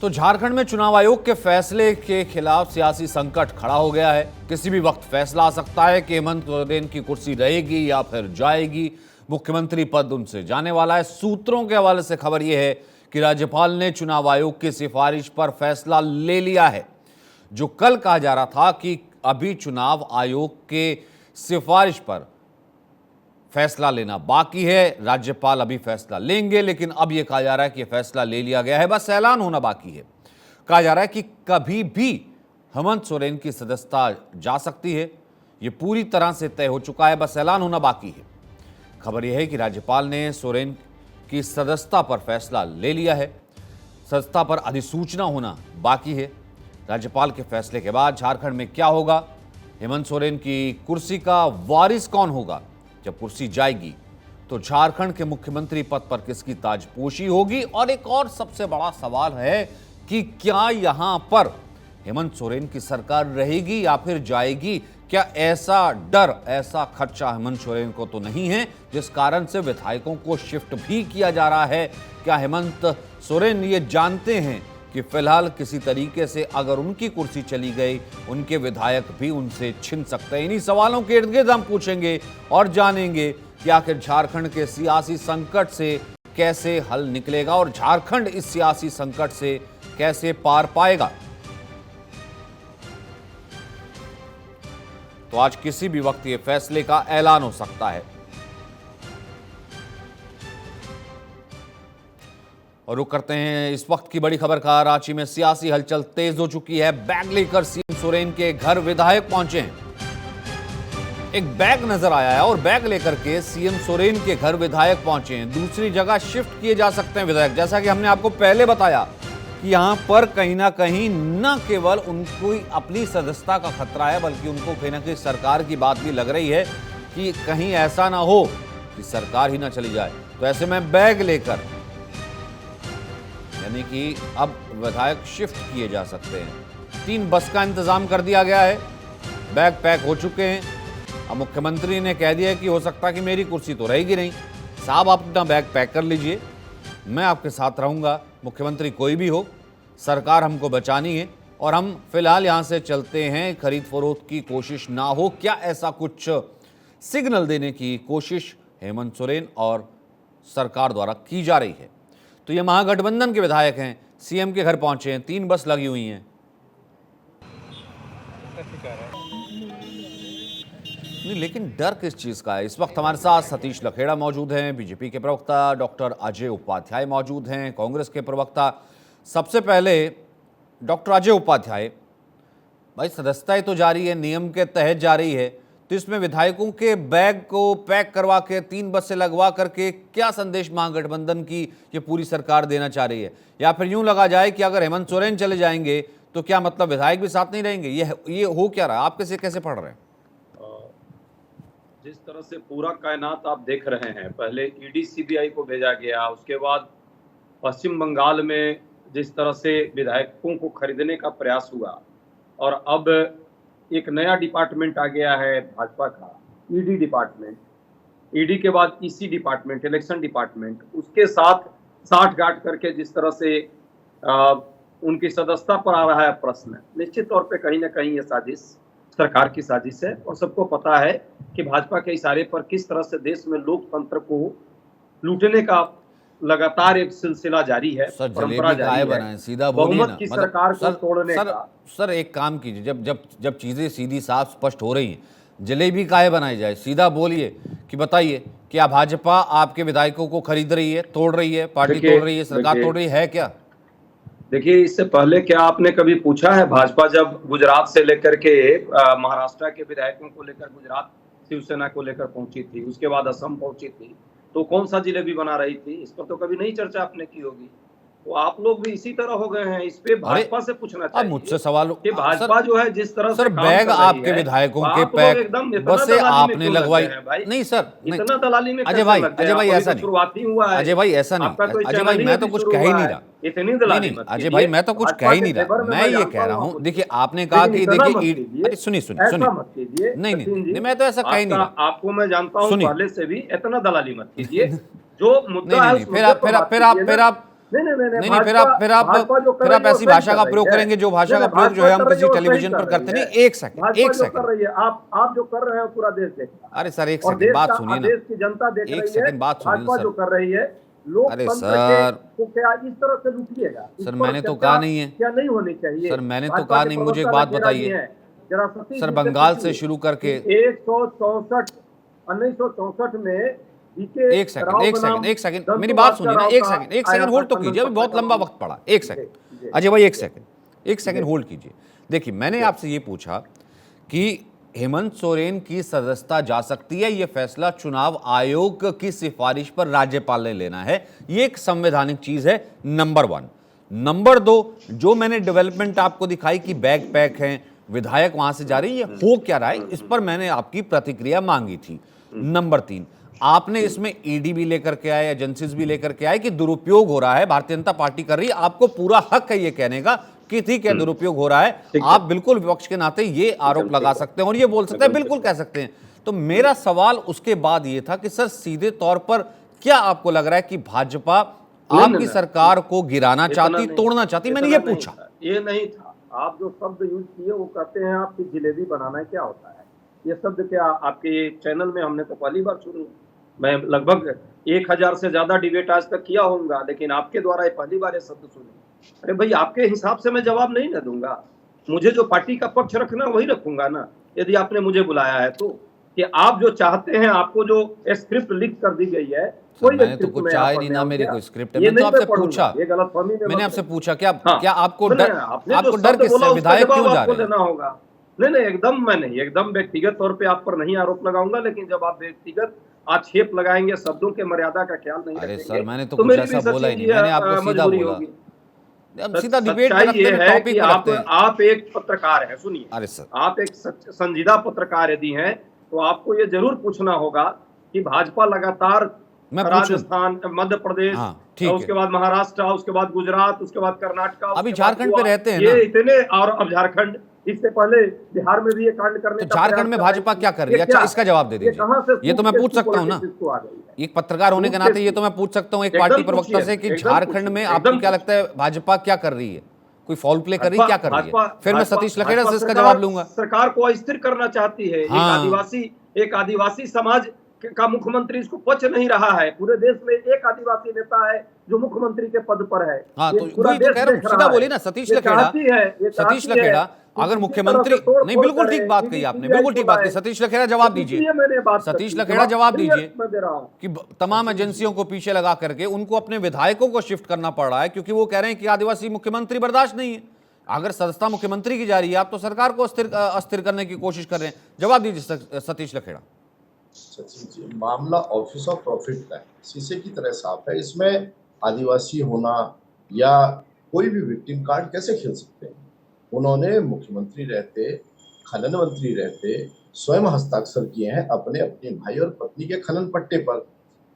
तो झारखंड में चुनाव आयोग के फैसले के खिलाफ सियासी संकट खड़ा हो गया है। किसी भी वक्त फैसला आ सकता है कि हेमंत सोरेन की कुर्सी रहेगी या फिर जाएगी। मुख्यमंत्री पद उनसे जाने वाला है। सूत्रों के हवाले से खबर यह है कि राज्यपाल ने चुनाव आयोग की सिफारिश पर फैसला ले लिया है। जो कल कहा जा रहा था कि अभी चुनाव आयोग के सिफारिश पर फैसला लेना बाकी है, राज्यपाल अभी फैसला लेंगे, लेकिन अब यह कहा जा रहा है कि फैसला ले लिया गया है, बस ऐलान होना बाकी है। कहा जा रहा है कि कभी भी हेमंत सोरेन की सदस्यता जा सकती है, यह पूरी तरह से तय हो चुका है, बस ऐलान होना बाकी है। खबर यह है कि राज्यपाल ने सोरेन की सदस्यता पर फैसला ले लिया है। सदस्यता पर अधिसूचना होना बाकी है। राज्यपाल के फैसले के बाद झारखंड में क्या होगा, हेमंत सोरेन की कुर्सी का वारिस कौन होगा, जब कुर्सी जाएगी तो झारखंड के मुख्यमंत्री पद पर किसकी ताजपोशी होगी, और एक और सबसे बड़ा सवाल है कि क्या यहां पर हेमंत सोरेन की सरकार रहेगी या फिर जाएगी। क्या ऐसा डर, ऐसा खर्चा हेमंत सोरेन को तो नहीं है जिस कारण से विधायकों को शिफ्ट भी किया जा रहा है। क्या हेमंत सोरेन ये जानते हैं कि फिलहाल किसी तरीके से अगर उनकी कुर्सी चली गई, उनके विधायक भी उनसे छिन सकते हैं। इन्हीं सवालों के इर्द गिर्द हम पूछेंगे और जानेंगे कि आखिर झारखंड के सियासी संकट से कैसे हल निकलेगा और झारखंड इस सियासी संकट से कैसे पार पाएगा। तो आज किसी भी वक्त ये फैसले का ऐलान हो सकता है। और रुक करते हैं इस वक्त की बड़ी खबर का। रांची में सियासी हलचल तेज हो चुकी है। बैग लेकर सीएम सोरेन के घर विधायक पहुंचे हैं। एक बैग नजर आया है और बैग लेकर के सीएम सोरेन के घर विधायक पहुंचे हैं। दूसरी जगह शिफ्ट किए जा सकते हैं विधायक। जैसा कि हमने आपको पहले बताया कि यहां पर कहीं ना कहीं न केवल उनको अपनी सदस्यता का खतरा है, बल्कि उनको कहीं ना कहीं सरकार की बात भी लग रही है कि कहीं ऐसा ना हो कि सरकार ही ना चली जाए। तो ऐसे में बैग लेकर, यानी कि अब विधायक शिफ्ट किए जा सकते हैं। 3 बस का इंतजाम कर दिया गया है। बैग पैक हो चुके हैं। अब मुख्यमंत्री ने कह दिया है कि हो सकता है कि मेरी कुर्सी तो रहेगी नहीं, साहब आप अपना बैग पैक कर लीजिए, मैं आपके साथ रहूंगा। मुख्यमंत्री कोई भी हो, सरकार हमको बचानी है और हम फिलहाल यहां से चलते हैं। खरीद फरोख्त की कोशिश ना हो, क्या ऐसा कुछ सिग्नल देने की कोशिश हेमंत सोरेन और सरकार द्वारा की जा रही है। तो ये महागठबंधन के विधायक हैं, सीएम के घर पहुंचे हैं। 3 बस लगी हुई हैं। नहीं, लेकिन डर किस चीज का है। इस वक्त हमारे साथ सतीश लखेड़ा मौजूद हैं, बीजेपी के प्रवक्ता डॉक्टर अजय उपाध्याय मौजूद हैं, कांग्रेस के प्रवक्ता। सबसे पहले डॉक्टर अजय उपाध्याय, भाई सदस्यता तो जारी है, नियम के तहत जारी है, तो इसमें विधायकों के बैग को पैक करवा के 3 बस से लगवा करके क्या संदेश महागठबंधन की ये पूरी सरकार देना चाह रही है। या फिर यूं लगा जाए कि अगर हेमंत सोरेन चले जाएंगे तो क्या मतलब विधायक भी साथ नहीं रहेंगे। ये हो क्या रहा है, आप कैसे पढ़ रहे हैं। जिस तरह से पूरा कायनात आप देख रहे हैं, पहले ईडी सीबीआई को भेजा गया, उसके बाद पश्चिम बंगाल में जिस तरह से विधायकों को खरीदने का प्रयास हुआ, और अब एक नया डिपार्टमेंट आ गया है भाजपा का, ईडी डिपार्टमेंट। ईडी के बाद ईसी डिपार्टमेंट, इलेक्शन डिपार्टमेंट, उसके साथ साठ गांठ करके जिस तरह से उनकी सदस्यता पर आ रहा है प्रश्न, निश्चित तौर पे कहीं ना कहीं ये साजिश सरकार की साजिश है। और सबको पता है कि भाजपा के इशारे पर किस तरह से देश में लोकतंत्र को लूटने का लगातार एक सिलसिला जारी है, परंपरा जारी है। सीधा बोलिए ना, बहुमत की सरकार को तोड़ने का। सर एक काम कीजिए, जब चीजें सीधी साफ स्पष्ट हो रही हैं, जलेबी काहे बनाई जाए। सीधा बोलिए कि बताइए, क्या भाजपा आपके विधायकों को खरीद रही है, तोड़ रही है, पार्टी तोड़ रही है, सरकार तोड़ रही है क्या। देखिए, इससे पहले क्या आपने कभी पूछा है, भाजपा जब गुजरात से लेकर के महाराष्ट्र के विधायकों को लेकर गुजरात शिवसेना को लेकर पहुंची थी, उसके बाद असम पहुंची थी, तो कौन सा जिलेबी बना रही थी, इस पर तो कभी नहीं चर्चा आपने की होगी। तो आप लोग भी इसी तरह हो गए हैं। इस पे भाजपा से पूछना चाहिए। मुझसे सवाल कि भाजपा जो है जिस तरह सर, बैग आपके विधायकों के पैक बस से आपने लगवाई। नहीं सर, इतना दलाली में अजय भाई ऐसा नहीं, शुरुआती हुआ है। अजय भाई ऐसा नहीं, अजय भाई मैं तो कुछ कह ही नहीं रहा। इतनी दलाली नहीं, अजय भाई मैं तो कुछ कह ही नहीं रहा। मैं ये कह रहा हूँ, देखिए आपने कहा कि देखिए, सुनिए, नहीं मैं तो ऐसा कह ही नहीं रहा। आपको मैं जानता हूँ पहले से भी, इतना दलाली मत कीजिए। जो मुद्दा है नहीं, फिर आप भाजपा जो कर रही है वो ऐसी सही भाषा कर का रही प्रयोग है। करेंगे जो भाषा का नहीं, प्रयोग जो है हम भाजपा कर रही किसी है वो सही टेलीविजन कर पर रही करते है। नहीं। एक सेकंड, भाजपा एक जो कर सेकंड। रही है, आप जो कर रहे हैं पूरा देश देख रहा है। अरे सर, एक और सेकंड, देश बात का सुनिए ना। देश की जनता देख एक रही है सेकंड, बात सुनिए ना भाजपा जो सर। कर रही है। अरे लोकतंत्र के सर, को क्या इस तरह से लूटिएगा? इस सर पर मैंने तो चर्चा कहा नहीं है। क्या नहीं होनी चाहिए? सर मैंने तो भाजपा कहा के नहीं, मुझे एक प्रवक्ता बात लखेड़ा जी बताइए। हैं, जरा सतीश सर जी से बंगाल से पूछिए शुरू करके कि 164 1964 में जीके एक सेकंड, राव एक सेकंड, बनाम एक सेकंड, मेरी दंतु बात बादशाह सुनिए ना। राव एक का सेकंड, एक आया सेकंड था होल्ड तो खनन कीजिए, अभी पत्थर बहुत का लंबा मामला। वक्त पड़ा। एक सेकंड, जी, अजय भाई, एक जी, सेकंड, एक सेकंड जी, होल्ड कीजिए। देखिए, मैंने जी। आपसे ये पूछा कि हेमंत सोरेन की सदस्यता जा सकती है, ये फैसला चुनाव आयोग की सिफारिश पर राज्यपाल ने लेना है। ये एक संवैधानिक चीज है, नंबर 1। नंबर 2, जो मैंने डेवलपमेंट आपको दिखाई कि बैग पैक हैं, विधायक वहां से जा रही है, हो क्या रहा है, इस पर मैंने आपकी प्रतिक्रिया मांगी थी। नंबर 3, आपने इसमें ईडी भी लेकर के आए, एजेंसीज भी लेकर के आए कि दुरुपयोग हो रहा है, भारतीय जनता पार्टी कर रही है। आपको पूरा हक है ये कहने का कि ठीक है, दुरुपयोग हो रहा है। ठीक आप है, बिल्कुल विपक्ष के नाते ये आरोप लगा ठीक है, सकते हैं और ये बोल सकते हैं, एकदम बिल्कुल ठीक कह है। सकते हैं। तो मेरा सवाल उसके बाद ये था कि सर सीधे तौर पर क्या आपको लग रहा है कि भाजपा नहीं, आपकी सरकार को गिराना इतना चाहती, नहीं, तोड़ना चाहती? मैंने इतना ये नहीं पूछा। था, ये नहीं था। आप जो शब्द यूज किए वो कहते हैं आपकी जिलेबी बनाना क्या होता है? ये शब्द क्या आपके चैनल में हमने तो पहली बार सुनी। मैं लगभग 1000 से ज्यादा डिबेट आज तक किया होऊंगा, लेकिन आपके द्वारा ये पहली बार ये शब्द सुने। अरे भाई, आपके हिसाब से मैं जवाब नहीं ना दूंगा। मुझे जो पार्टी का पक्ष रखना वही रखूंगा ना, यदि आपने मुझे बुलाया है तो। कि आप जो चाहते हैं, आपको जो स्क्रिप्ट लिख कर दी गई है, सर कोई मैंने तो स्क्रिप्ट कुछ में चाहा यहाँ ही पढ़ नहीं ले ना, आऊं मेरी क्या? कोई स्क्रिप्ट है। ये मैंने तो नहीं आपसे मैं पूछा, पढ़ूंगा, ये गलतफहमी में मैंने मत आपसे रहिए। पूछा क्या हाँ, क्या आपको सुनिए, डर, आपने जो आपको डर शब्द किससे बोला है? उसका विधायक जवाब क्यों जा आपको रहे हैं? देना होगा। नहीं, एकदम मैं नहीं, एकदम व्यक्तिगत तौर पे आप पर नहीं आरोप लगाऊंगा, लेकिन जब आप व्यक्तिगत आक्षेप लगाएंगे, शब्दों के मर्यादा का ख्याल नहीं अरे रखेंगे, सर, मैंने तो तो कुछ मेरी भी ऐसा बोला ही सचिन नहीं, जी मैंने आपको सीधा मजबूरी बोला। होगी। अब सीधा डिबेट पे सच्चाई रखते ये हैं, है कि टॉपिक पे रखते हैं। आप एक पत्रकार हैं, सुनिए। अरे सर, आप एक संजीदा पत्रकार यदि हैं, तो आपको ये जरूर पूछना होगा कि भाजपा लगातार मैं पूछूं? राजस्थान, मध्य प्रदेश, हाँ ठीक उसके है। बाद महाराष्ट्र, उसके बाद गुजरात, उसके बाद कर्नाटक, अभी उसके बाद झारखंड पे गोवा, रहते हैं ये ना, इतने, और अब झारखंड, इससे पहले बिहार में भी ये कांड करने तो का प्रयास झारखंड में कर रही भाजपा थी। क्या कर रही ये है? अच्छा, क्या इसका है? जवाब दे ये दीजिए। कहां से ये तो सूट मैं केस पूछ की सकता हूं ना, पॉलिटिक्स इसको आ गई है? एक पत्रकार होने के सूट नाते केस ये की, तो मैं पूछ सकता हूं एक एकदम पार्टी प्रवक्ता पूछिए, से कि एकदम झारखंड पूछिए, में आपको एकदम क्या पूछिए। लगता है भाजपा क्या कर रही है? कोई फाउल प्ले कर रही है, भाजपा क्या कर रही है? भाजपा फिर मैं भाजपा सतीश लखेड़ा भाजपा से इसका सरकार जवाब लूंगा। सरकार को अस्थिर करना चाहती है। हाँ एक आदिवासी समाज का मुख्यमंत्री इसको पच नहीं रहा है। पूरे देश में एक आदिवासी नेता है जो मुख्यमंत्री के पद पर है। हाँ, ये तो पूरा वही तो देश कह रहा हूं, देख सीधा रहा है। बोलिए ना। सतीश लखेड़ा, ये सतीश चाहती है लखेड़ा कि अगर किसी तरह मुख्यमंत्री, से तोड़ नहीं फोड़ बिल्कुल करे, ठीक बात कही ईडी आपने, सीबीआई बिल्कुल को ठीक बात लाए। कही। सतीश लखेड़ा जवाब तो दीजिए, इसलिए मैंने बात कर सतीश दी। लखेड़ा जवाब दीजिए मैं दे रहा हूं। कि तमाम एजेंसियों को पीछे लगा करके उनको अपने विधायकों को शिफ्ट करना पड़ रहा है क्योंकि वो कह रहे हैं कि आदिवासी मुख्यमंत्री बर्दाश्त नहीं है। अगर सदस्यता मुख्यमंत्री की जा रही है, आप तो सरकार को अस्थिर करने की कोशिश कर रहे हैं। जवाब दीजिए सतीश लखेड़ा। सचिन जी, मामला ऑफिस ऑफ प्रॉफिट का है, शीशे की तरह साफ है। इसमें आदिवासी होना या कोई भी विक्टिम कार्ड कैसे खेल सकते हैं? उन्होंने मुख्यमंत्री रहते, खनन मंत्री रहते स्वयं हस्ताक्षर किए हैं अपने अपने भाई और पत्नी के खनन पट्टे पर।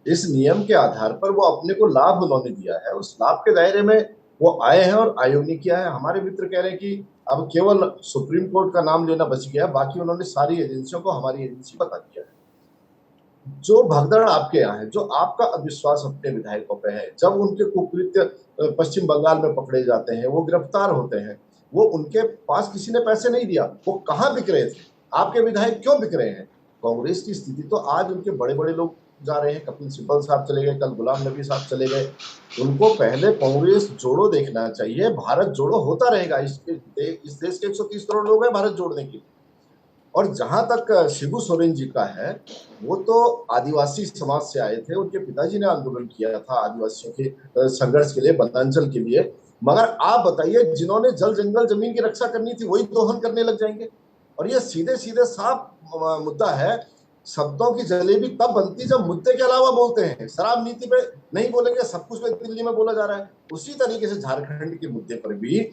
इस नियम के आधार पर वो अपने को लाभ उन्होंने दिया है, उस लाभ के दायरे में वो आए हैं और आयोग ने किया है। हमारे मित्र कह रहे हैं कि अब केवल सुप्रीम कोर्ट का नाम लेना बच गया, बाकी उन्होंने सारी एजेंसियों को हमारी एजेंसी बता दिया है। जो भगदड़ आपके यहाँ है, जो आपका अविश्वास अपने विधायकों पे है, जब उनके कुकृत्य पश्चिम बंगाल में पकड़े जाते हैं, वो गिरफ्तार होते हैं, वो उनके पास किसी ने पैसे नहीं दिया, वो कहाँ बिक रहे थे? आपके विधायक क्यों बिक रहे हैं? कांग्रेस की स्थिति तो आज उनके बड़े बड़े लोग जा रहे हैं, कपिल सिब्बल साहब चले गए, कल गुलाम नबी साहब चले गए। उनको पहले कांग्रेस जोड़ो देखना चाहिए। भारत जोड़ो होता रहेगा, इस देश के 130 करोड़ लोग हैं भारत जोड़ने के लिए। और जहां तक शिबू सोरेन जी का है, वो तो आदिवासी समाज से आए थे, उनके पिताजी ने आंदोलन किया था आदिवासियों के संघर्ष के लिए, वनांचल के लिए। मगर आप बताइए, जिन्होंने जल जंगल जमीन की रक्षा करनी थी वही दोहन करने लग जाएंगे। और ये सीधे सीधे साफ मुद्दा है। शब्दों की जलेबी तब बनती जब मुद्दे के अलावा बोलते हैं। शराब नीति पे नहीं बोलेंगे, सब कुछ पे दिल्ली में बोला जा रहा है। उसी तरीके से झारखंड के मुद्दे पर भी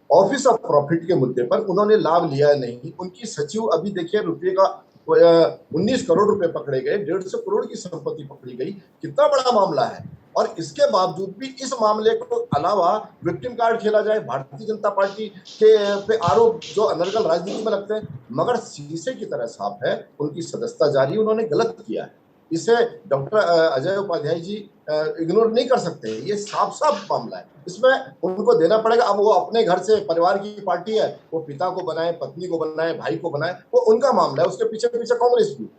ऑफिस ऑफ प्रॉफिट के मुद्दे पर उन्होंने लाभ लिया नहीं। उनकी सचिव अभी देखिए, रुपये का 19 करोड़ रुपए पकड़े गए, 150 करोड़ की संपत्ति पकड़ी गई। कितना बड़ा मामला है। और इसके बावजूद भी इस मामले को अलावा विक्टिम कार्ड खेला जाए, भारतीय जनता पार्टी के पे आरोप जो अनर्गल राजनीति में लगते हैं। मगर शीशे की तरह साफ है, उनकी सदस्यता जारी, उन्होंने गलत किया है। इसे डॉक्टर अजय उपाध्याय जी इग्नोर नहीं कर सकते। ये साफ साफ मामला है, इसमें उनको देना पड़ेगा। अब वो अपने घर से, परिवार की पार्टी है, वो पिता को बनाए, पत्नी को बनाए, भाई को बनाए, वो उनका मामला है, उसके पीछे पीछे कांग्रेस भी।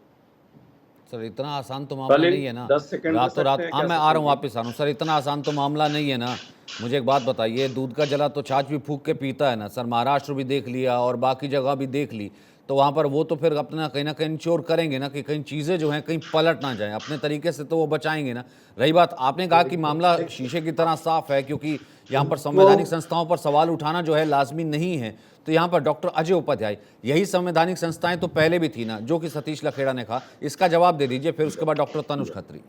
सर इतना आसान तो मामला सलीम, नहीं है ना, 10 सेकंड दे रातों सकते रात। हैं हाँ क्या मैं आ रहा हूँ, सचिन जी? वापस आ रहा हूँ सर। इतना आसान तो मामला नहीं है ना। मुझे एक बात बताइए, दूध का जला तो छाछ भी फूंक के पीता है ना सर। महाराष्ट्र भी देख लिया और बाकी जगह भी देख ली, तो वहाँ पर वो तो फिर अपना कहीं ना कहीं इंश्योर करेंगे ना कि कहीं चीज़ें जो हैं कहीं पलट ना जाएं, अपने तरीके से तो वो बचाएंगे ना। रही बात, आपने कहा कि मामला शीशे की तरह साफ है, क्योंकि यहाँ पर संवैधानिक संस्थाओं पर सवाल उठाना जो है लाजमी नहीं है। तो यहाँ पर डॉक्टर अजय उपाध्याय, यही संवैधानिक संस्थाएं तो पहले भी थी ना, जो कि सतीश लखेड़ा ने कहा। इसका जवाब दे दीजिए, फिर उसके बाद डॉक्टर तनुज खत्री।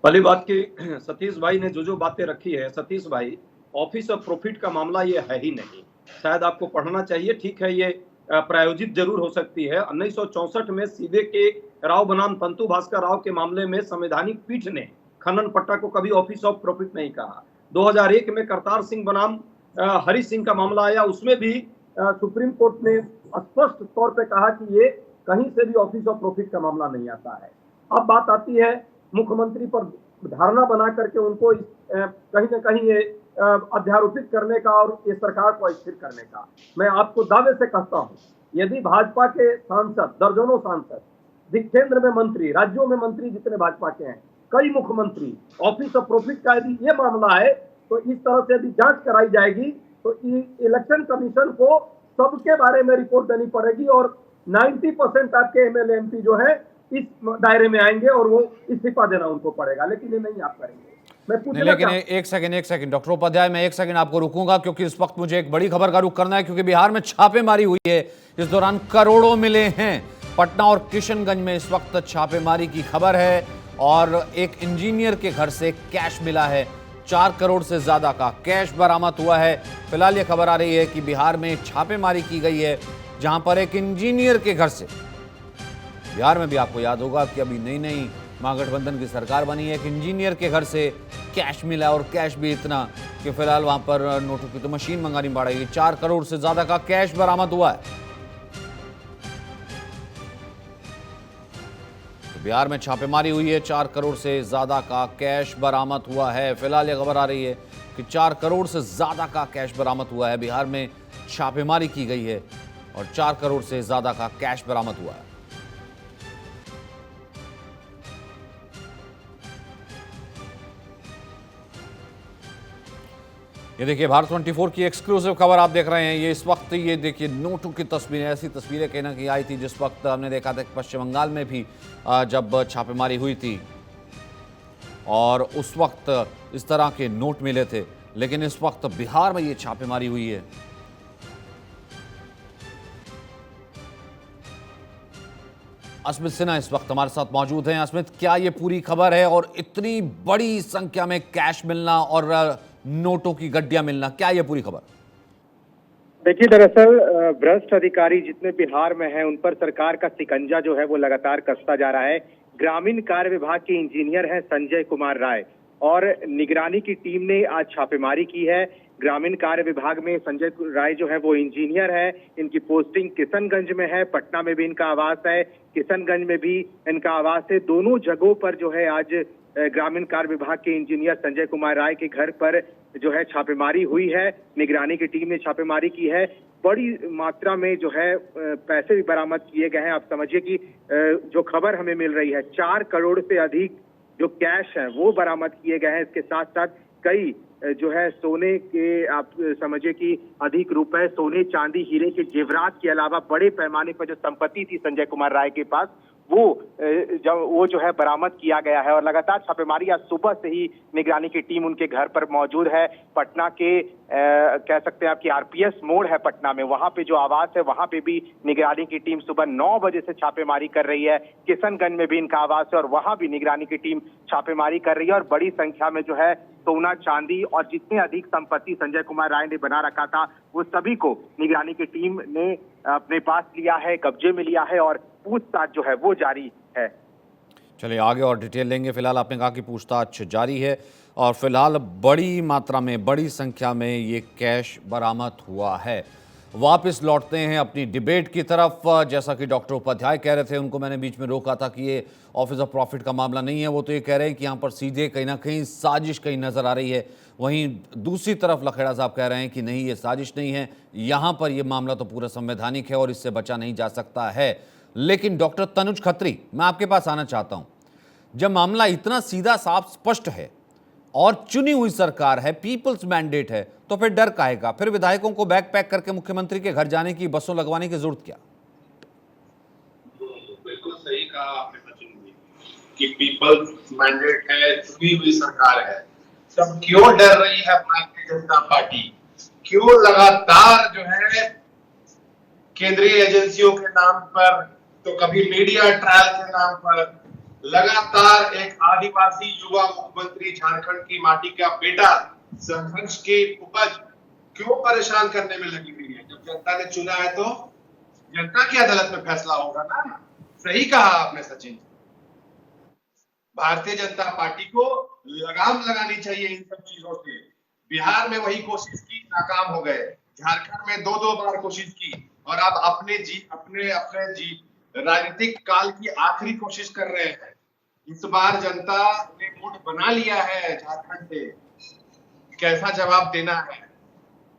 पहली बात की सतीश भाई ने जो बातें रखी है, सतीश भाई, ऑफिस ऑफ प्रॉफिट का मामला ये है ही नहीं। शायद आपको पढ़ना चाहिए। ठीक है, ये प्रायोजित जरूर हो सकती है। 1964 में सीबे के राव बनाम तंतु भास्कर राव के मामले में संवैधानिक पीठ ने खनन पट्टा को कभी ऑफिस ऑफ प्रॉफिट नहीं कहा। 2001 में करतार सिंह बनाम हरि सिंह का मामला आया, उसमें भी सुप्रीम कोर्ट ने स्पष्ट तौर पे कहा कि ये कहीं से भी ऑफिस ऑफ प्रॉफिट का मामला नहीं आता है। अब बात आती है मुख्यमंत्री पर धारणा बना करके उनको कहीं ना कहीं ये अध्यारोपित करने का और ये सरकार को अस्थिर करने का। मैं आपको दावे से कहता हूं, यदि भाजपा के सांसद, दर्जनों सांसद, केंद्र में मंत्री, राज्यों में मंत्री जितने भाजपा के हैं, कई मुख्यमंत्री, ऑफिस ऑफ प्रॉफिट का यदि ये मामला है तो इस तरह से यदि जांच कराई जाएगी तो इलेक्शन कमीशन को सबके बारे में रिपोर्ट देनी पड़ेगी और 90% आपके एमएलए एमपी जो है इस दायरे में आएंगे और वो इस्तीफा देना उनको पड़ेगा। लेकिन ये नहीं आप करेंगे। मैं नहीं, पूछना लेकिन एक सेकंड डॉक्टर उपाध्याय, मैं एक सेकंड आपको रुकूंगा, क्योंकि इस वक्त मुझे एक बड़ी खबर का रुख करना है, क्योंकि बिहार में छापेमारी हुई है। इस दौरान करोड़ों मिले हैं। पटना और किशनगंज में इस वक्त छापेमारी की खबर है और एक इंजीनियर के घर से कैश मिला है। 4 करोड़ से ज्यादा का कैश बरामद हुआ है। फिलहाल यह खबर आ रही है कि बिहार में छापेमारी की गई है, जहां पर एक इंजीनियर के घर से, बिहार में भी आपको याद होगा कि अभी नई नई महागठबंधन की सरकार बनी है, एक इंजीनियर के घर से कैश मिला और कैश भी इतना कि फिलहाल वहां पर नोटों की तो मशीन मंगानी पड़ेगी। 4 करोड़ से ज्यादा का कैश बरामद हुआ है। तो बिहार में छापेमारी हुई है, 4 करोड़ से ज्यादा का कैश बरामद हुआ है। फिलहाल यह खबर आ रही है कि 4 करोड़ से ज्यादा का कैश बरामद हुआ है। बिहार में छापेमारी की गई है और 4 करोड़ से ज्यादा का कैश बरामद हुआ है। ये देखिए, भारत 24 की एक्सक्लूसिव खबर आप देख रहे हैं। ये इस वक्त, ये देखिए नोटों की तस्वीरें, ऐसी तस्वीरें कहीं ना कहीं आई थी जिस वक्त हमने देखा था कि पश्चिम बंगाल में भी जब छापेमारी हुई थी और उस वक्त इस तरह के नोट मिले थे, लेकिन इस वक्त बिहार में ये छापेमारी हुई है। अस्मित सिन्हा इस वक्त हमारे साथ मौजूद हैं। अस्मित, क्या ये पूरी खबर है और इतनी बड़ी संख्या में कैश मिलना और नोटों की गड्डियां मिलना, क्या ये पूरी खबर? देखिए, दरअसल भ्रष्ट अधिकारी जितने बिहार में हैं उन पर सरकार का शिकंजा जो है वो लगातार कसता जा रहा है। ग्रामीण कार्य विभाग के इंजीनियर हैं संजय कुमार राय और निगरानी की टीम ने आज छापेमारी की है। ग्रामीण कार्य विभाग में संजय राय जो है वो इंजीनियर है। इनकी पोस्टिंग किशनगंज में है, पटना में भी इनका आवास है, किशनगंज में भी इनका आवास है। दोनों जगहों पर जो है आज ग्रामीण कार्य विभाग के इंजीनियर संजय कुमार राय के घर पर जो है छापेमारी हुई है। निगरानी की टीम ने छापेमारी की है। बड़ी मात्रा में जो है पैसे भी बरामद किए गए हैं। आप समझिए कि जो खबर हमें मिल रही है, 4 करोड़ से अधिक जो कैश है वो बरामद किए गए हैं। इसके साथ साथ कई जो है सोने के, आप समझिए कि अधिक रुपए, सोने चांदी हीरे के जेवरात के अलावा बड़े पैमाने पर जो संपत्ति थी संजय कुमार राय के पास वो जो है बरामद किया गया है। और लगातार छापेमारी आज सुबह से ही निगरानी की टीम उनके घर पर मौजूद है। पटना के कह सकते हैं आपकी आरपीएस मोड़ है पटना में, वहां पे जो आवास है वहां पे भी निगरानी की टीम सुबह 9 बजे से छापेमारी कर रही है। किशनगंज में भी इनका आवास है और वहां भी निगरानी की टीम छापेमारी कर रही है। और बड़ी संख्या में जो है सोना चांदी और जितने अधिक संपत्ति संजय कुमार राय ने बना रखा था वो सभी को निगरानी की टीम ने अपने पास लिया है, कब्जे में लिया है और पूछताछ जो है वो जारी है। चलिए आगे और डिटेल लेंगे। फिलहाल आपने कहा कि पूछताछ जारी है और फिलहाल बड़ी मात्रा में, बड़ी संख्या में ये कैश बरामद हुआ है। वापस लौटते हैं अपनी डिबेट की तरफ। जैसा कि डॉक्टर उपाध्याय कह रहे थे, उनको मैंने बीच में रोका था कि ये ऑफिस ऑफ प्रॉफिट का मामला नहीं है। वो तो ये कह रहे हैं कि यहाँ पर सीधे कहीं ना कहीं साजिश कहीं नज़र आ रही है। वहीं दूसरी तरफ लखेड़ा साहब कह रहे हैं कि नहीं, ये साजिश नहीं है, यहाँ पर ये मामला तो पूरा संवैधानिक है और इससे बचा नहीं जा सकता है। लेकिन डॉक्टर तनुज खत्री, मैं आपके पास आना चाहता हूँ। जब मामला इतना सीधा साफ स्पष्ट है और चुनी हुई सरकार है, पीपल्स मैंडेट है, तो फिर डर काहे का? फिर विधायकों को बैग पैक करके मुख्यमंत्री के घर जाने की, बसों लगवाने की जरूरत क्या? बिल्कुल सही कहा आपने सचिन जी कि पीपल्स मैंडेट है, चुनी हुई सरकार है, तब क्यों डर रही है भारतीय जनता पार्टी? क्यों लगातार जो है केंद्रीय एजेंसियों के नाम पर, तो कभी मीडिया ट्रायल के नाम पर, लगातार एक आदिवासी युवा मुख्यमंत्री, झारखंड की माटी का बेटा, संघर्ष की उपज क्यों परेशान करने में लगी हुई है? जब जनता ने चुना है तो जनता की अदालत में फैसला होगा ना। सही कहा आपने सचिन। भारतीय जनता पार्टी को लगाम लगानी चाहिए इन सब चीजों से। बिहार में वही कोशिश की, नाकाम हो गए। झारखंड में दो बार कोशिश की और अब अपने राजनीतिक काल की आखिरी कोशिश कर रहे हैं। इस बार जनता ने मूड बना लिया है झारखंड से, कैसा जवाब देना है।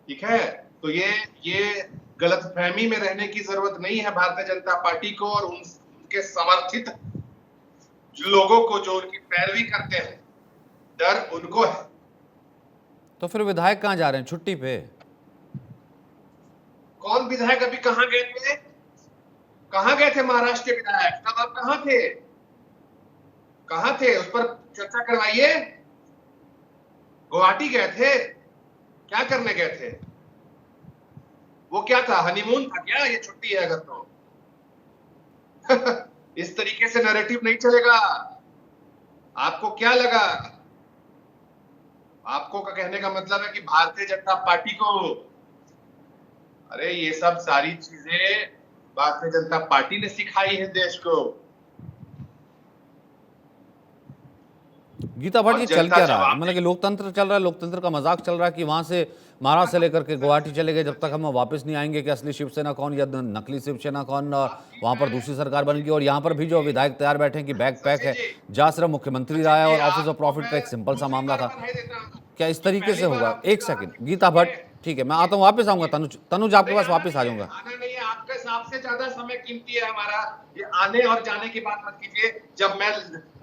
ठीक है, तो ये गलतफहमी में रहने की जरूरत नहीं है भारतीय जनता पार्टी को और उनके समर्थित लोगों को, जो उनकी पैरवी करते हैं। डर उनको है। तो फिर विधायक कहां जा रहे हैं? छुट्टी पे? कौन विधायक अभी कहां गए थे? कहां गए थे महाराष्ट्र के विधायक? तब आप कहां थे? कहां थे? उस पर चर्चा करवाइए। गुवाहाटी गए थे? क्या करने गए थे? वो क्या था, हनीमून था क्या? ये छुट्टी है अगर तो इस तरीके से नैरेटिव नहीं चलेगा। आपको क्या लगा? आपको का कहने का मतलब है कि भारतीय जनता पार्टी को, अरे ये सब सारी चीजें भारतीय जनता पार्टी ने सिखाई है देश को। गीता भट्ट, ये चल क्या रहा है? मतलब कि लोकतंत्र चल रहा है, लोकतंत्र का मजाक चल रहा है कि वहां से महाराष्ट्र से लेकर के गुवाहाटी चले गए, जब तक हम वापस नहीं आएंगे कि असली शिवसेना कौन या नकली शिवसेना कौन, वहां पर दूसरी सरकार बनेगी। और यहाँ पर भी जो विधायक तैयार बैठे हैं कि बैग पैक है, जा सिर्फ मुख्यमंत्री रहा है और ऑफिस ऑफ प्रॉफिट का एक सिंपल सा मामला था। क्या इस तरीके से होगा? एक सेकंड गीता भट्ट, ठीक है, मैं आता हूँ, वापस आऊंगा। तनुज आपके पास वापस आ जाऊंगा। आना नहीं है, आपके हिसाब से ज्यादा समय कीमती है हमारा। ये आने और जाने की बात मत कीजिए। जब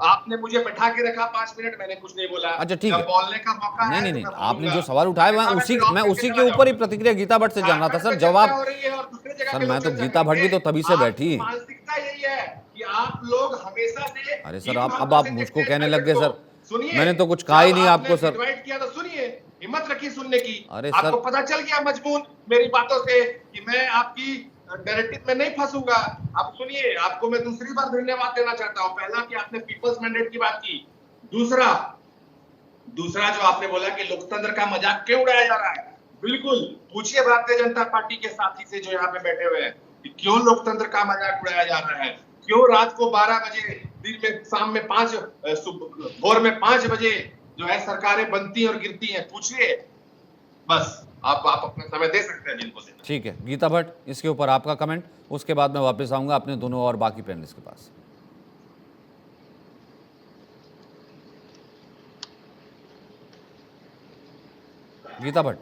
आपने मुझे बैठा के रखा 5 मिनट, मैंने कुछ नहीं बोला। अच्छा ठीक है, बोलने का मौका नहीं, आपने जो सवाल उठाया मैं उसी के ऊपर ही प्रतिक्रिया गीता भट्ट से जानना था सर। जवाब सर, मैं तो गीता भट्ट भी तो तभी से बैठी। मानसिकता यही है कि आप लोग हमेशा से, अरे सर, अब आप मुझको कहने लग गए सर। मैंने तो कुछ कहा ही नहीं आपको सर। किया तो सुनिए, हिम्मत रखिए सुनने की। अरे आपको सर, पता चल गया मजबून मेरी बातों से कि मैं आपकी नैरेटिव में नहीं फंसूंगा। आप सुनिए, आपको मैं दूसरी बार धन्यवाद देना चाहता हूं। पहला कि आपने पीपल्स मैंडेट की बात की, दूसरा जो आपने बोला कि लोकतंत्र का मजाक क्यों उड़ाया जा रहा है। बिल्कुल पूछिए भारतीय जनता पार्टी के साथी से जो यहाँ पे बैठे हुए हैं कि क्यों लोकतंत्र का मजाक उड़ाया जा रहा है। क्यों रात को 12 बजे, दिन में शाम में 5, भोर में 5 बजे जो है सरकारें बनती और गिरती हैं। पूछिए, बस आप अपना समय दे सकते हैं जिनको देना। ठीक है गीता भट्ट, इसके ऊपर आपका कमेंट, उसके बाद मैं वापस आऊंगा अपने दोनों और बाकी पैनलिस्ट के पास। गीता भट्ट,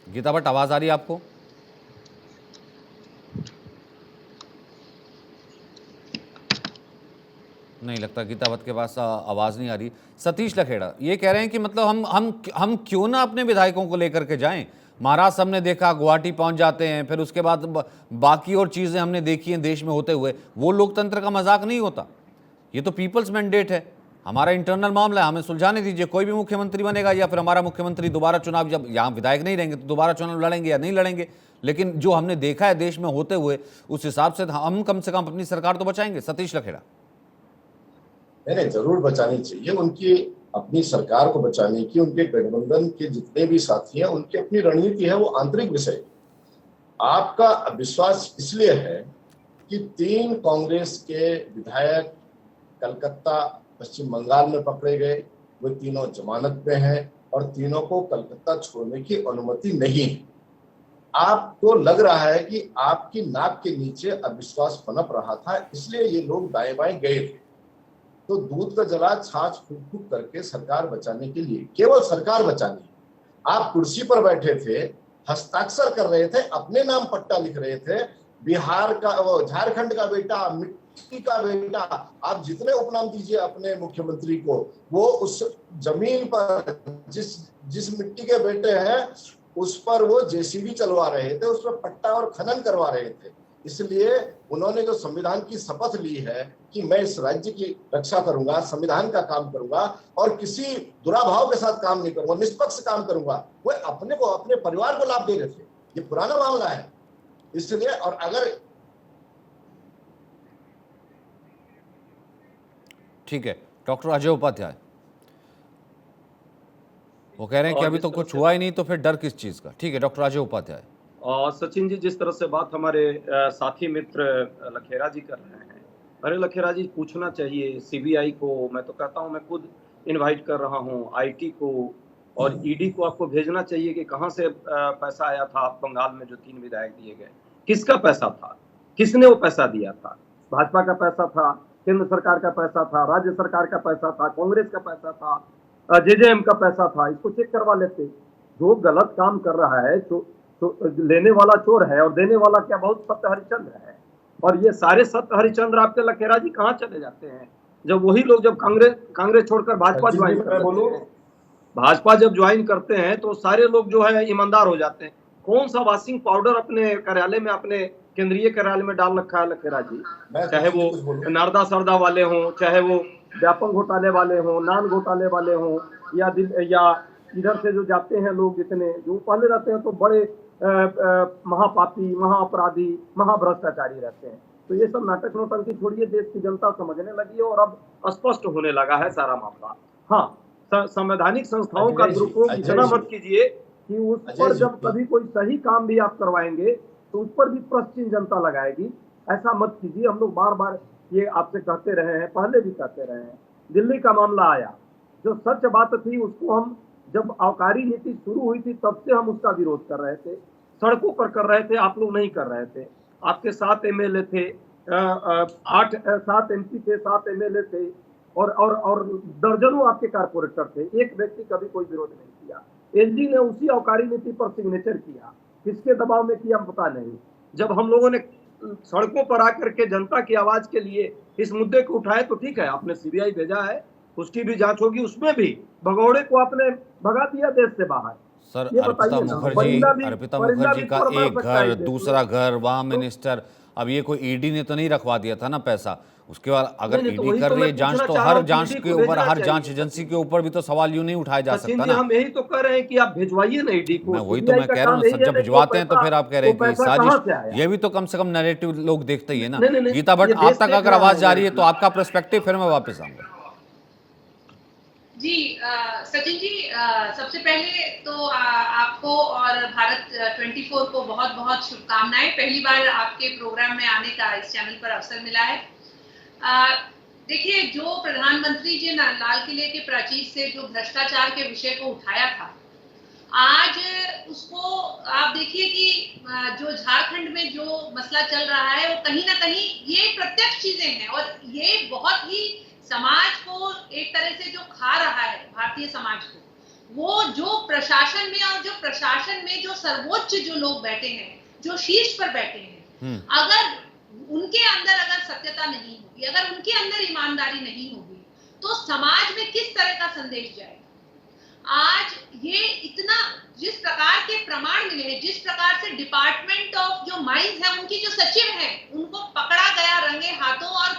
गीता भट्ट, आवाज आ रही है आपको? नहीं लगता गीता भट्ट के पास आवाज नहीं आ रही। सतीश लखेड़ा ये कह रहे हैं कि मतलब हम क्यों ना अपने विधायकों को लेकर के जाएं। महाराष्ट्र हमने देखा, गुवाहाटी पहुंच जाते हैं, फिर उसके बाद बाकी और चीजें हमने देखी हैं देश में होते हुए। वो लोकतंत्र का मजाक नहीं होता। ये तो पीपल्स मैंडेट है, हमारा इंटरनल मामला है, हमें सुलझाने दीजिए। कोई भी मुख्यमंत्री बनेगा या फिर हमारा मुख्यमंत्री दोबारा चुनाव, जब यहाँ विधायक नहीं रहेंगे तो दोबारा चुनाव लड़ेंगे या नहीं लड़ेंगे। लेकिन जो हमने देखा है देश में होते हुए, उस हिसाब से हम कम से कम अपनी सरकार तो बचाएंगे। सतीश लखेड़ा, नहीं, जरूर बचानी चाहिए। उनकी अपनी सरकार को बचाने की, उनके गठबंधन के जितने भी साथी हैं उनकी अपनी रणनीति है, वो आंतरिक विषय। आपका विश्वास इसलिए है कि 3 कांग्रेस के विधायक कलकत्ता, पश्चिम बंगाल में पकड़े गए, वे तीनों जमानत पे हैं और तीनों को कलकत्ता छोड़ने की अनुमति नहीं है। आपको लग रहा है कि आपकी नाक के नीचे अविश्वास पनप रहा था, इसलिए ये लोग दाएं बाएं गए थे। तो दूध का जला छाछ फूक फूक करके सरकार बचाने के लिए, केवल सरकार बचानी, आप कुर्सी पर बैठे थे, हस्ताक्षर कर रहे थे, अपने नाम पट्टा लिख रहे थे, बिहार का, वो झारखंड का बेटा, मिट्टी का बेटा, आप जितने उपनाम दीजिए अपने मुख्यमंत्री को, वो उस जमीन पर जिस मिट्टी के बेटे हैं उस पर वो जेसीबी चलवा रहे थे, उस पर पट्टा और खनन करवा रहे थे। इसलिए उन्होंने जो संविधान की शपथ ली है कि मैं इस राज्य की रक्षा करूंगा, संविधान का काम करूंगा और किसी दुराभाव के साथ काम नहीं करूंगा, निष्पक्ष काम करूंगा, वो अपने को, अपने परिवार को लाभ दे रहे थे। ये पुराना मामला है। इसलिए, और अगर ठीक है, डॉक्टर अजय उपाध्याय, वो कह रहे हैं कि और अभी जिस तो तरह कुछ से हुआ ही नहीं, तो फिर डर किस चीज का। ठीक है, डॉक्टर अजय उपाध्याय। सचिन जी, जिस तरह से बात हमारे साथी मित्र लखेरा जी कर रहे हैं, अरे लखेरा जी, पूछना चाहिए सीबीआई को। मैं तो कहता हूं, मैं खुद इनवाइट कर रहा हूं आईटी को और ईडी को। आपको भेजना चाहिए कि कहां से पैसा आया था बंगाल में जो 3 विधायक दिए गए, किसका पैसा था, किसने वो पैसा दिया था। भाजपा का पैसा था, केंद्र सरकार का पैसा था, राज्य सरकार का पैसा था, कांग्रेस का पैसा था, जेजेएम का पैसा था। इसको चेक करवा लेते। जो गलत काम कर रहा है, लेने वाला चोर है और देने वाला क्या बहुत सत्य हरिश्चंद्र है। और ये सारे सत्य हरिश्चंद्र आपके लखेरा जी कहाँ चले जाते हैं, जब वही लोग जब कांग्रेस छोड़कर भाजपा ज्वाइन करते हैं। भाजपा जब ज्वाइन करते हैं तो सारे लोग जो है ईमानदार हो जाते हैं। कौन सा वॉशिंग पाउडर अपने कार्यालय में, अपने केंद्रीय कार्यालय में डाल रखा है लखेरा जी? चाहे वो नारदा सरदा वाले हों, चाहे वो व्यापक घोटाले वाले हों, नान घोटाले वाले हों, या इधर से जो जाते हैं लोग, जितने जो पहले रहते हैं तो बड़े महापापी, महाअपराधी, महाभ्रष्टाचारी रहते हैं। तो ये सब नाटक नौटंकी छोड़िए, देश की जनता समझने लगी है और अब स्पष्ट होने लगा है सारा मामला। हाँ, संवैधानिक संस्थाओं का दुरुपयोग इतना मत कीजिए कि उस पर जब कभी कोई सही काम भी आप करवाएंगे तो उस पर भी प्रश्न चिन्ह जनता लगाएगी। ऐसा मत कीजिए। हम लोग बार बार ये आपसे कहते रहे हैं, पहले भी कहते रहे हैं। दिल्ली का मामला आया, जो सच बात थी उसको हम, जब आबकारी नीति शुरू हुई थी तब से हम उसका विरोध कर रहे थे, सड़कों पर कर रहे थे, आप लोग नहीं कर रहे थे। आपके 7 एमएलए थे, 7 एमपी थे, 7 एमएलए थे और दर्जनों आपके कारपोरेटर थे। एक व्यक्ति कभी कोई विरोध नहीं किया। एलजी ने उसी आबकारी नीति पर सिग्नेचर किया, किसके दबाव में किया पता नहीं। जब हम लोगों ने सड़कों पर आकर के जनता की आवाज के लिए इस मुद्दे को उठाए तो ठीक है, आपने सीबीआई भेजा है, उसकी भी जांच होगी। उसमें भी भगौड़े को आपने भगा दिया देश से बाहर। सर, अर्पिता मुखर्जी का एक घर, दूसरा घर, वहां मिनिस्टर, अब ये कोई ईडी ने तो नहीं रखवा दिया था ना पैसा। उसके बाद अगर ईडी कर रही है जांच, तो हर जांच के ऊपर, हर जांच एजेंसी के ऊपर भी तो सवाल यूं नहीं उठाया जा सकता ना। हम यही तो कह रहे हैं कि आप भिजवाइए ना ईडी को। मैं वही तो मैं कह रहा हूँ, जब भिजवाते हैं तो फिर आप कह रहे हैं कि साजिश। ये भी तो कम से कम नैरेटिव लोग देखते ही है ना। गीता भट्ट, आप तक अगर आवाज जा रही है तो आपका पर्सपेक्टिव, फिर मैं वापस आऊंगा। जी सचिन जी, सबसे पहले तो आपको और भारत 24 को बहुत बहुत शुभकामनाएं। पहली बार आपके प्रोग्राम में आने का इस चैनल पर अवसर मिला है। देखिए, जो प्रधानमंत्री जी ने लाल किले के प्राचीर से जो भ्रष्टाचार के विषय को उठाया था, आज उसको आप देखिए कि जो झारखंड में जो मसला चल रहा है वो कहीं ना कहीं ये प्रत्यक्ष चीजें हैं और ये बहुत ही समाज को एक तरह से जो खा रहा है, भारतीय समाज को, वो जो प्रशासन में और जो प्रशासन में जो सर्वोच्च जो लोग बैठे हैं, जो शीर्ष पर बैठे हैं, अगर उनके अंदर अगर सत्यता नहीं होगी, अगर उनके अंदर ईमानदारी नहीं होगी, तो समाज में किस तरह का संदेश जाएगा। आज ये इतना, जिस प्रकार के प्रमाण मिले हैं, जिस प्रकार से डिपार्टमेंट ऑफ जो माइंस है, उनकी जो सचिव है, उनको पकड़ा गया रंगे हाथों, और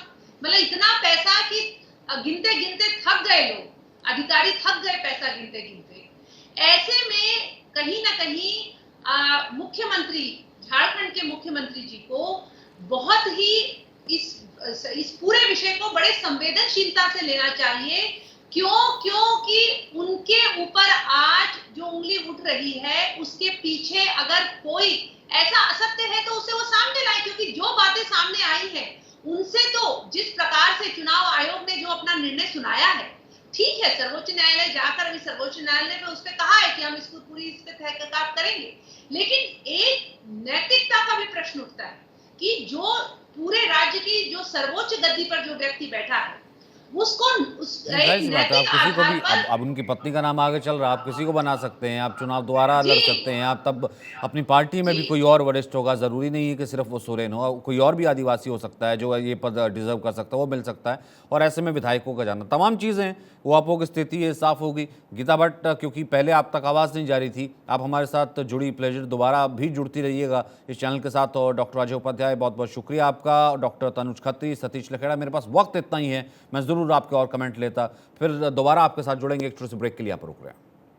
मतलब इतना पैसा कि गिनते गिनते थक गए लोग, अधिकारी थक गए पैसा गिनते गिनते। ऐसे में कहीं ना कहीं मुख्यमंत्री, झारखंड के मुख्यमंत्री जी को बहुत ही इस पूरे विषय को बड़े संवेदनशीलता से लेना चाहिए। क्योंकि उनके ऊपर आज जो उंगली उठ रही है, उसके पीछे अगर कोई ऐसा असत्य है तो उसे वो सामने लाए, क्योंकि जो बातें सामने आई है उनसे तो, जिस प्रकार से चुनाव आयोग ने जो अपना निर्णय सुनाया है, ठीक है, सर्वोच्च न्यायालय जाकर अभी सर्वोच्च न्यायालय ने उस पर कहा है कि हम इसको पूरी इस पे तहकीकात करेंगे, लेकिन एक नैतिकता का भी प्रश्न उठता है कि जो पूरे राज्य की जो सर्वोच्च गद्दी पर जो व्यक्ति बैठा है उसको जाहिर सी बात है, आप किसी को भी अब उनकी पत्नी का नाम आगे चल रहा है, आप किसी को बना सकते हैं, आप चुनाव दोबारा लड़ सकते हैं, आप तब अपनी पार्टी में भी कोई और वरिष्ठ होगा, ज़रूरी नहीं है कि सिर्फ वो सोरेन हो, कोई और भी आदिवासी हो सकता है जो ये पद डिजर्व कर सकता है, वो मिल सकता है। और ऐसे में विधायकों का जाना, तमाम चीज़ें वो आपको की स्थिति है साफ होगी। गीता भट्ट, क्योंकि पहले आप तक आवाज़ नहीं जा रही थी, आप हमारे साथ जुड़ी, प्लेजर, दोबारा भी जुड़ती रहिएगा इस चैनल के साथ। और डॉक्टर अजय उपाध्याय, बहुत बहुत शुक्रिया आपका। डॉक्टर तनुज खत्री, सतीश लखेड़ा, मेरे पास वक्त इतना ही है, मैं ज़रूर आपके और कमेंट लेता, फिर दोबारा आपके साथ जुड़ेंगे। एक छोटे से ब्रेक के लिए आप रुक रहे हैं।